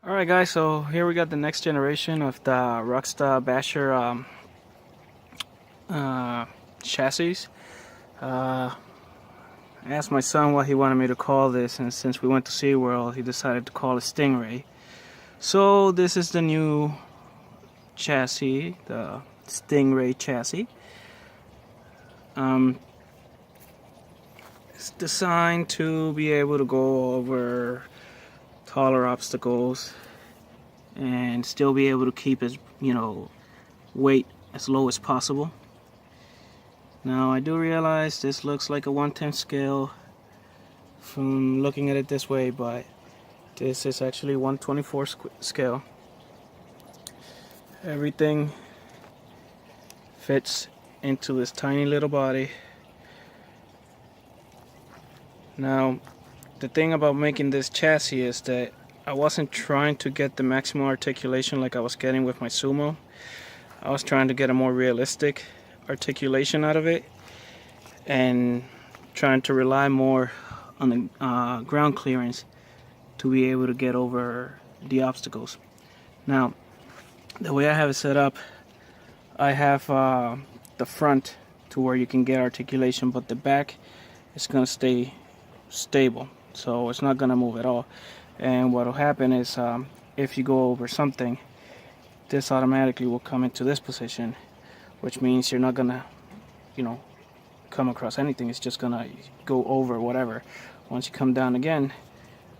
Alright guys, so here we got the next generation of the Rocksta Basher chassis. I asked my son what he wanted me to call this, and since we went to Seaworld, he decided to call it Stingray. So this is the new chassis, the Stingray Chassis. It's designed to be able to go over taller obstacles and still be able to keep its weight as low as possible. Now I do realize this looks like a 1/10 scale from looking at it this way, but this is actually 1/24 scale. Everything fits into this tiny little body. Now the thing about making this chassis is that I wasn't trying to get the maximum articulation like I was getting with my sumo. I was trying to get a more realistic articulation out of it and trying to rely more on the ground clearance to be able to get over the obstacles. Now the way I have it set up, I have the front to where you can get articulation, but the back is going to stay stable, so it's not gonna move at all. And what will happen is if you go over something, this automatically will come into this position, which means you're not gonna come across anything. It's just gonna go over whatever. Once you come down again,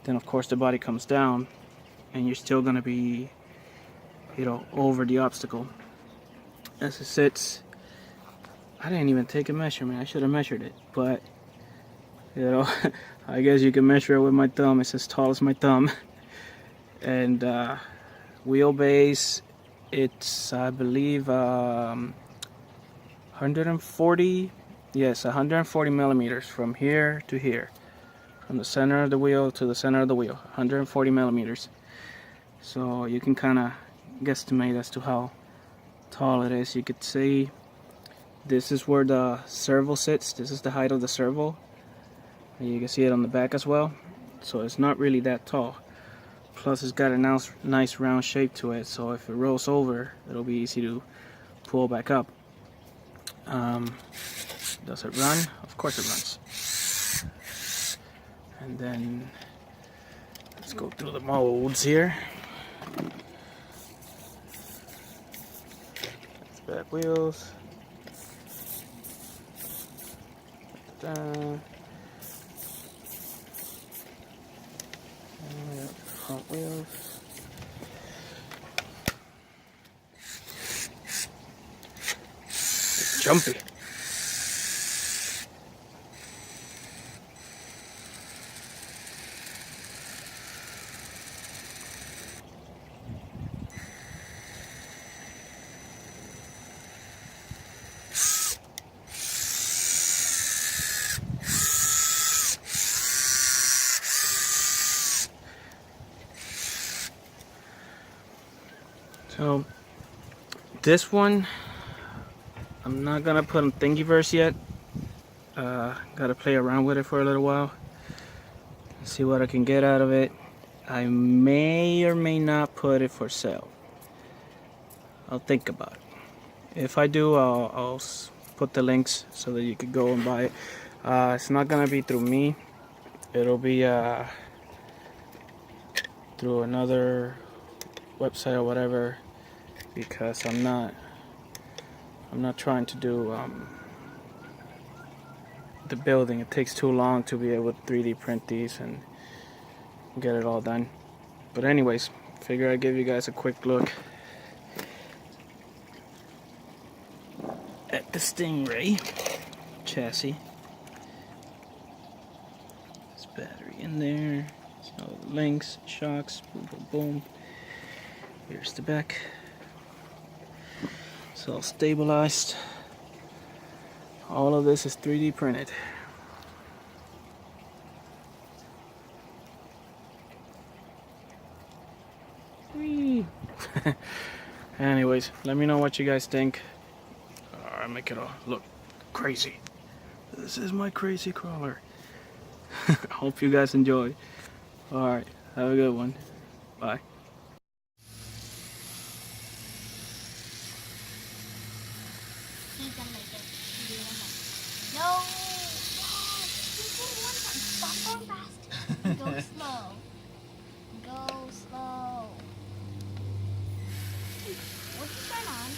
then of course the body comes down and you're still gonna be over the obstacle. As it sits, I didn't even take a measurement. I should have measured it, but I guess you can measure it with my thumb. It's as tall as my thumb. And wheelbase, it's I believe 140, yes, 140 millimeters from here to here, from the center of the wheel to the center of the wheel, 140 millimeters. So you can kind of guesstimate as to how tall it is. You could see this is where the servo sits. This is the height of the servo. You can see it on the back as well, so it's not really that tall. Plus it's got a nice round shape to it, so if it rolls over, it'll be easy to pull back up. Does it run? Of course it runs. And then let's go through the modes here. Back wheels. Front wheels. It's jumpy. So this one I'm not gonna put on Thingiverse yet. Gotta play around with it for a little while, see what I can get out of it. I may or may not put it for sale. I'll think about it. If I do, I'll put the links so that you could go and buy it. It's not gonna be through me. It'll be through another website or whatever, because I'm not trying to do the building. It takes too long to be able to 3D print these and get it all done. But anyways, figure I'd give you guys a quick look at the Stingray chassis. This battery in there, so the links, shocks, boom boom boom. Here's the back. It's all stabilized. All of this is 3D printed. Whee! Anyways, let me know what you guys think. I make it all look crazy. This is my crazy crawler. Hope you guys enjoy. Alright, have a good one. Bye. He's gonna make it. Do one more. No! Oh, just do one more. Stop going fast. Go slow. Go slow. What did you turn on?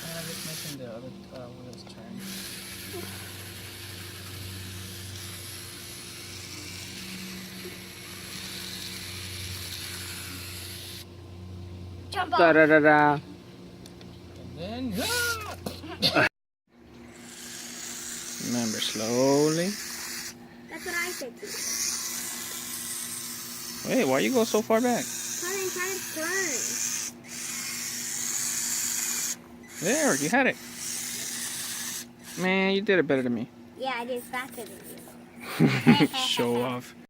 I'm just making the other wheels turn. Jump off. Da da da da. And then, remember, slowly. That's what I said too. Wait, why you go so far back? Because I'm trying to turn. There, you had it. Man, you did it better than me. Yeah, I did faster than you. Show off.